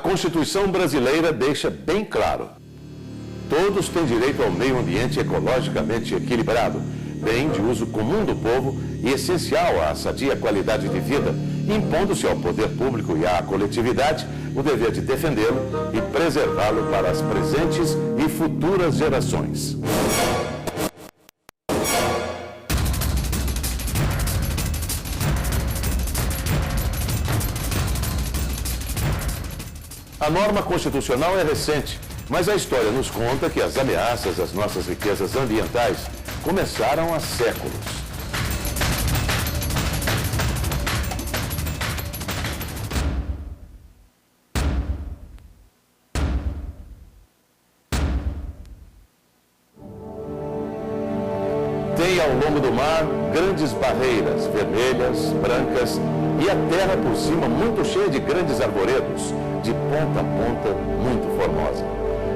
Constituição brasileira deixa bem claro: todos têm direito ao meio ambiente ecologicamente equilibrado, bem de uso comum do povo e essencial à sadia qualidade de vida, impondo-se ao poder público e à coletividade o dever de defendê-lo e preservá-lo para as presentes e futuras gerações. A norma constitucional é recente, mas a história nos conta que as ameaças às nossas riquezas ambientais começaram há séculos. Tem ao longo do mar grandes barreiras vermelhas, brancas e a terra por cima muito cheia de grandes arvoredos, de ponta a ponta muito formosa.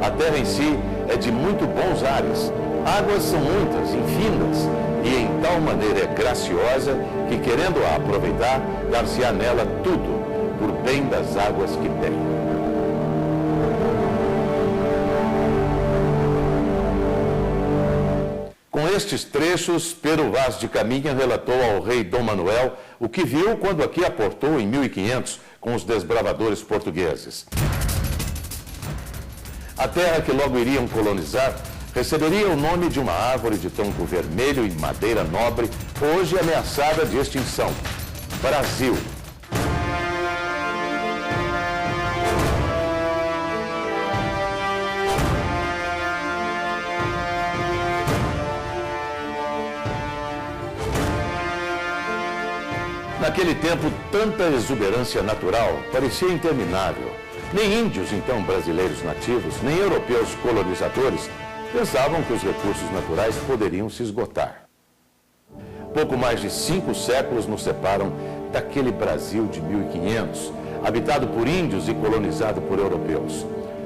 A terra em si é de muito bons ares. Águas são muitas, infindas, e em tal maneira é graciosa que, querendo-a aproveitar, dar-se-á nela tudo, por bem das águas que tem. Com estes trechos, Pero Vaz de Caminha relatou ao rei Dom Manuel o que viu quando aqui aportou em 1500 com os desbravadores portugueses. A terra que logo iriam colonizar receberia o nome de uma árvore de tronco vermelho e madeira nobre, hoje ameaçada de extinção: Brasil. Naquele tempo, tanta exuberância natural parecia interminável. Nem índios, então, brasileiros nativos, nem europeus colonizadores pensavam que os recursos naturais poderiam se esgotar. Pouco mais de 5 séculos nos separam daquele Brasil de 1500, habitado por índios e colonizado por europeus.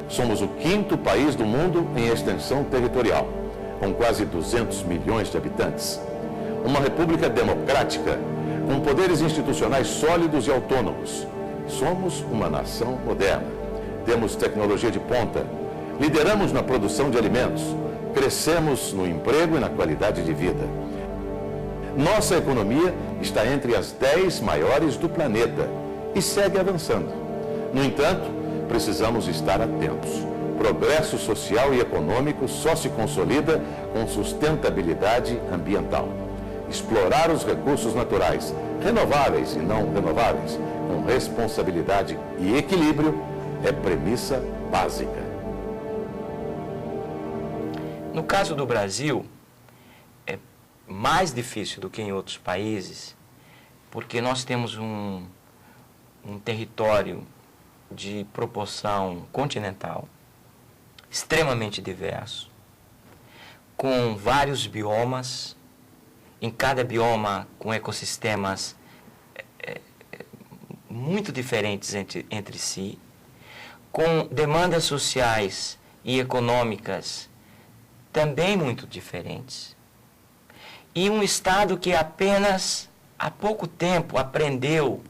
Somos o 5º país do mundo em extensão territorial, com quase 200 milhões de habitantes. Uma república democrática, com poderes institucionais sólidos e autônomos. Somos uma nação moderna. Temos tecnologia de ponta. Lideramos na produção de alimentos. Crescemos no emprego e na qualidade de vida. Nossa economia está entre as 10 maiores do planeta e segue avançando. No entanto, precisamos estar atentos. Progresso social e econômico só se consolida com sustentabilidade ambiental. Explorar os recursos naturais, renováveis e não renováveis, com responsabilidade e equilíbrio, é premissa básica. No caso do Brasil, é mais difícil do que em outros países, porque nós temos um território de proporção continental, extremamente diverso, com vários biomas, em cada bioma com ecossistemas muito diferentes entre si, com demandas sociais e econômicas também muito diferentes. E um Estado que apenas há pouco tempo aprendeu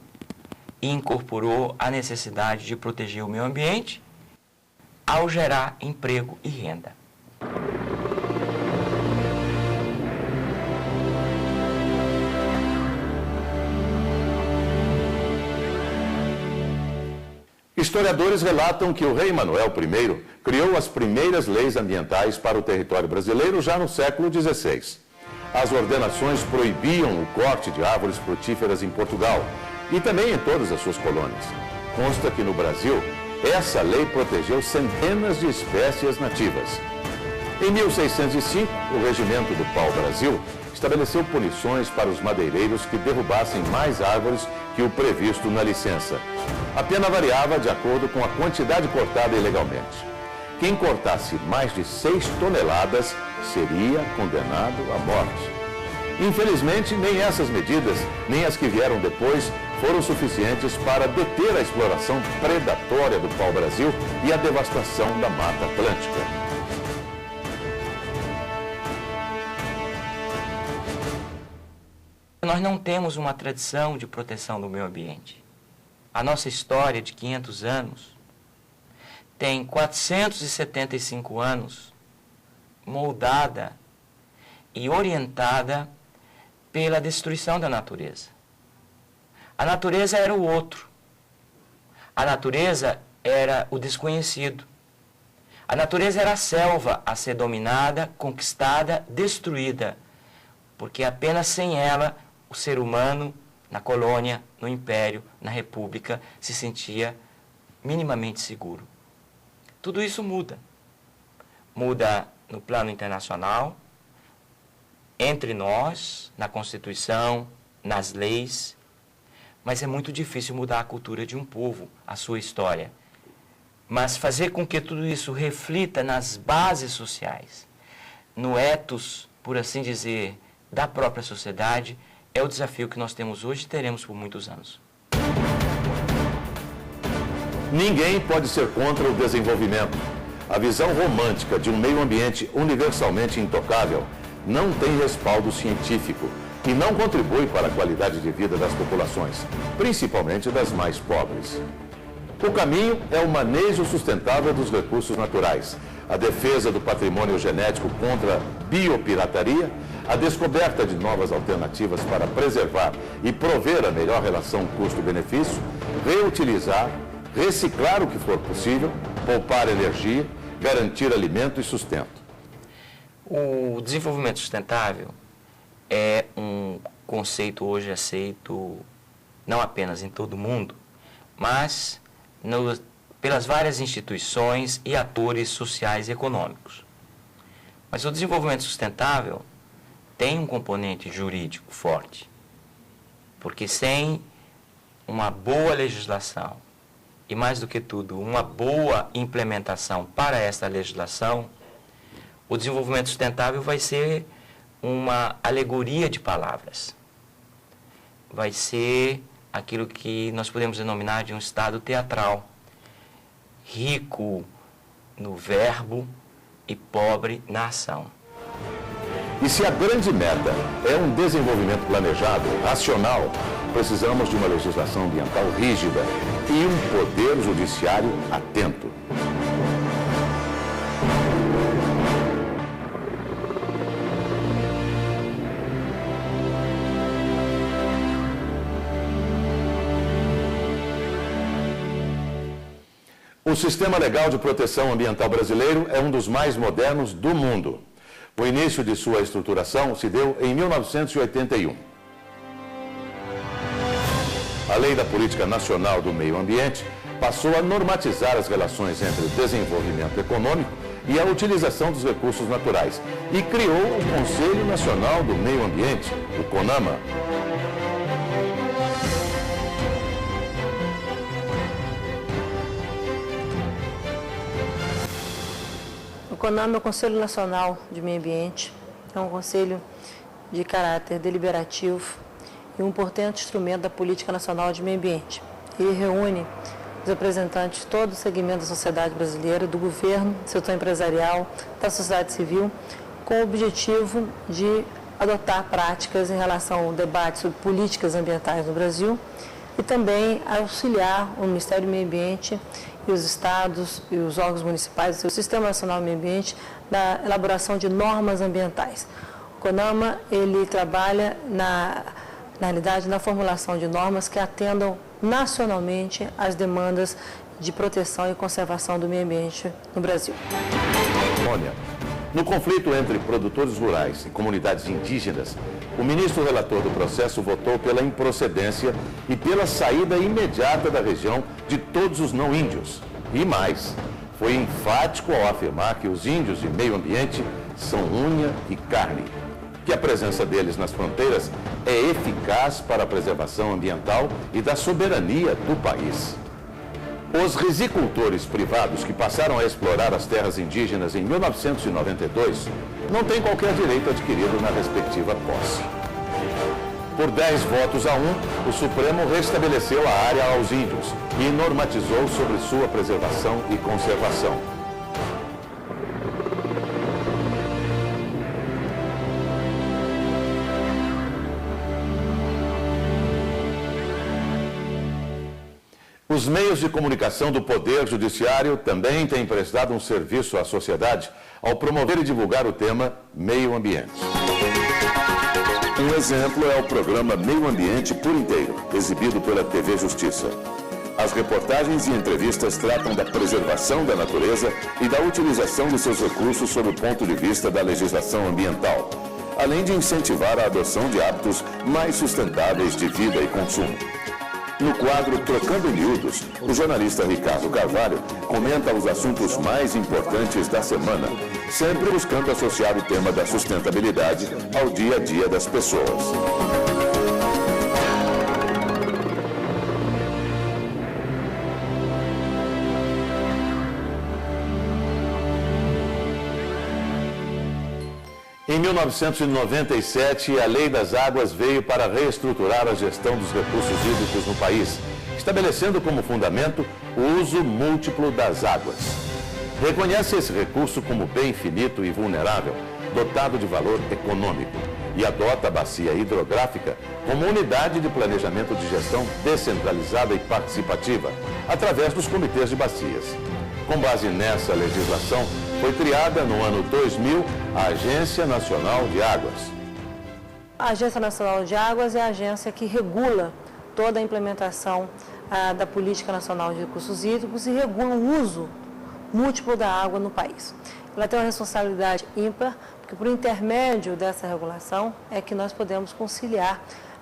e incorporou a necessidade de proteger o meio ambiente ao gerar emprego e renda. Historiadores relatam que o rei Manuel I criou as primeiras leis ambientais para o território brasileiro já no século XVI. As ordenações proibiam o corte de árvores frutíferas em Portugal e também em todas as suas colônias. Consta que no Brasil, essa lei protegeu centenas de espécies nativas. Em 1605, o Regimento do Pau-Brasil estabeleceu punições para os madeireiros que derrubassem mais árvores que o previsto na licença. A pena variava de acordo com a quantidade cortada ilegalmente. Quem cortasse mais de 6 toneladas seria condenado à morte. Infelizmente, nem essas medidas, nem as que vieram depois, foram suficientes para deter a exploração predatória do pau-brasil e a devastação da Mata Atlântica. Nós não temos uma tradição de proteção do meio ambiente. A nossa história de 500 anos tem 475 anos moldada e orientada pela destruição da natureza. A natureza era o outro. A natureza era o desconhecido. A natureza era a selva a ser dominada, conquistada, destruída, porque apenas sem ela o ser humano, na colônia, no império, na república, se sentia minimamente seguro. Tudo isso muda. Muda no plano internacional, entre nós, na Constituição, nas leis, mas é muito difícil mudar a cultura de um povo, a sua história. Mas fazer com que tudo isso reflita nas bases sociais, no ethos, por assim dizer, da própria sociedade, é o desafio que nós temos hoje e teremos por muitos anos. Ninguém pode ser contra o desenvolvimento. A visão romântica de um meio ambiente universalmente intocável não tem respaldo científico e não contribui para a qualidade de vida das populações, principalmente das mais pobres. O caminho é o manejo sustentável dos recursos naturais, a defesa do patrimônio genético contra a biopirataria, a descoberta de novas alternativas para preservar e prover a melhor relação custo-benefício, reutilizar, reciclar o que for possível, poupar energia, garantir alimento e sustento. O desenvolvimento sustentável é um conceito hoje aceito não apenas em todo o mundo, mas pelas várias instituições e atores sociais e econômicos. Mas o desenvolvimento sustentável tem um componente jurídico forte, porque sem uma boa legislação e, mais do que tudo, uma boa implementação para esta legislação, o desenvolvimento sustentável vai ser uma alegoria de palavras. Vai ser aquilo que nós podemos denominar de um estado teatral, rico no verbo e pobre na ação. E se a grande meta é um desenvolvimento planejado, racional, precisamos de uma legislação ambiental rígida e um poder judiciário atento. O sistema legal de proteção ambiental brasileiro é um dos mais modernos do mundo. O início de sua estruturação se deu em 1981. A Lei da Política Nacional do Meio Ambiente passou a normatizar as relações entre o desenvolvimento econômico e a utilização dos recursos naturais e criou o Conselho Nacional do Meio Ambiente, o CONAMA. O CONAMA é o Conselho Nacional de Meio Ambiente, é um conselho de caráter deliberativo e um importante instrumento da Política Nacional de Meio Ambiente. Ele reúne os representantes de todo o segmento da sociedade brasileira, do governo, do setor empresarial, da sociedade civil, com o objetivo de adotar práticas em relação ao debate sobre políticas ambientais no Brasil e também auxiliar o Ministério do Meio Ambiente e os estados e os órgãos municipais, o Sistema Nacional do Meio Ambiente, na elaboração de normas ambientais. O CONAMA, ele trabalha na realidade, na formulação de normas que atendam nacionalmente às demandas de proteção e conservação do meio ambiente no Brasil. No conflito entre produtores rurais e comunidades indígenas, o ministro relator do processo votou pela improcedência e pela saída imediata da região de todos os não índios. E mais, foi enfático ao afirmar que os índios de meio ambiente são unha e carne, que a presença deles nas fronteiras é eficaz para a preservação ambiental e da soberania do país. Os risicultores privados que passaram a explorar as terras indígenas em 1992 não têm qualquer direito adquirido na respectiva posse. Por 10 votos a 1, o Supremo restabeleceu a área aos índios e normatizou sobre sua preservação e conservação. Os Os meios de comunicação do Poder Judiciário também têm prestado um serviço à sociedade ao promover e divulgar o tema Meio Ambiente. Um exemplo é o programa Meio Ambiente por Inteiro, exibido pela TV Justiça. As reportagens e entrevistas tratam da preservação da natureza e da utilização de seus recursos sob o ponto de vista da legislação ambiental, além de incentivar a adoção de hábitos mais sustentáveis de vida e consumo. No quadro Trocando em Miúdos, o jornalista Ricardo Carvalho comenta os assuntos mais importantes da semana, sempre buscando associar o tema da sustentabilidade ao dia a dia das pessoas. Em 1997, a Lei das Águas veio para reestruturar a gestão dos recursos hídricos no país, estabelecendo como fundamento o uso múltiplo das águas. Reconhece esse recurso como bem finito e vulnerável, dotado de valor econômico, e adota a bacia hidrográfica como unidade de planejamento de gestão descentralizada e participativa, através dos comitês de bacias. Com base nessa legislação, foi criada no ano 2000 a Agência Nacional de Águas. A Agência Nacional de Águas é a agência que regula toda a implementação da Política Nacional de Recursos Hídricos e regula o uso múltiplo da água no país. Ela tem uma responsabilidade ímpar, porque por intermédio dessa regulação é que nós podemos conciliar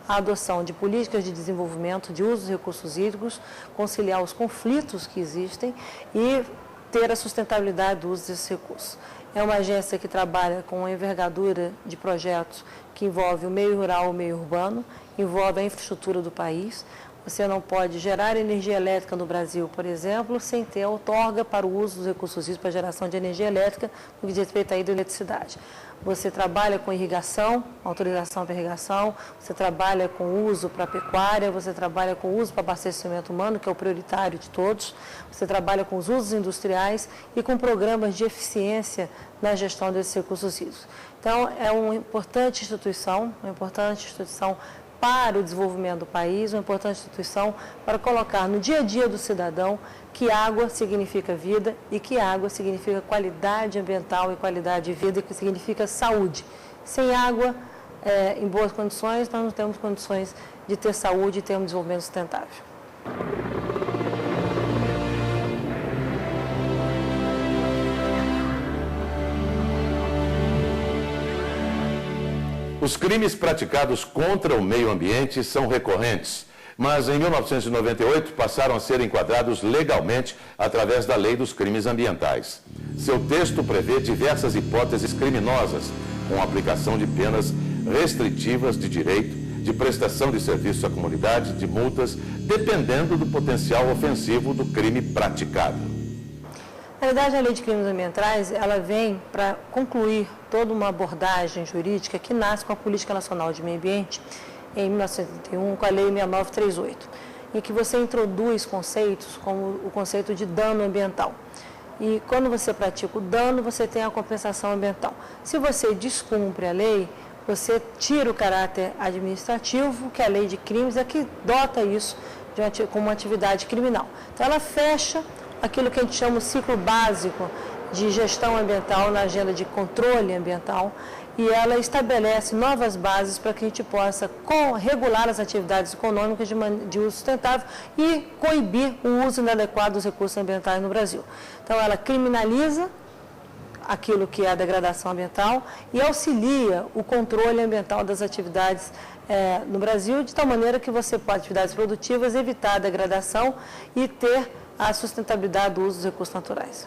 a adoção de políticas de desenvolvimento de uso dos recursos hídricos, conciliar os conflitos que existem e ter a sustentabilidade do uso desses recursos. É uma agência que trabalha com uma envergadura de projetos que envolve o meio rural e o meio urbano, envolve a infraestrutura do país. Você não pode gerar energia elétrica no Brasil, por exemplo, sem ter a outorga para o uso dos recursos hídricos para a geração de energia elétrica, no que diz respeito à hidroeletricidade. Você trabalha com irrigação, autorização para irrigação, você trabalha com uso para pecuária, você trabalha com uso para abastecimento humano, que é o prioritário de todos, você trabalha com os usos industriais e com programas de eficiência na gestão desses recursos hídricos. Então, é uma importante instituição para o desenvolvimento do país, uma importante instituição para colocar no dia a dia do cidadão que água significa vida e que água significa qualidade ambiental e qualidade de vida, que significa saúde. Sem água, em boas condições, nós não temos condições de ter saúde e ter um desenvolvimento sustentável. Os crimes praticados contra o meio ambiente são recorrentes, mas em 1998 passaram a ser enquadrados legalmente através da Lei dos Crimes Ambientais. Seu texto prevê diversas hipóteses criminosas, com aplicação de penas restritivas de direito, de prestação de serviço à comunidade, de multas, dependendo do potencial ofensivo do crime praticado. Na verdade, a Lei de Crimes Ambientais, ela vem para concluir toda uma abordagem jurídica que nasce com a Política Nacional de Meio Ambiente, em 1971, com a Lei 6938, em que você introduz conceitos como o conceito de dano ambiental. E quando você pratica o dano, você tem a compensação ambiental. Se você descumpre a lei, você tira o caráter administrativo, que a Lei de Crimes é que dota isso como uma atividade criminal. Então, ela fecha aquilo que a gente chama o ciclo básico de gestão ambiental na agenda de controle ambiental e ela estabelece novas bases para que a gente possa regular as atividades econômicas de uso sustentável e coibir o uso inadequado dos recursos ambientais no Brasil. Então, ela criminaliza aquilo que é a degradação ambiental e auxilia o controle ambiental das atividades no Brasil, de tal maneira que você pode, atividades produtivas, evitar a degradação e ter a sustentabilidade do uso dos recursos naturais.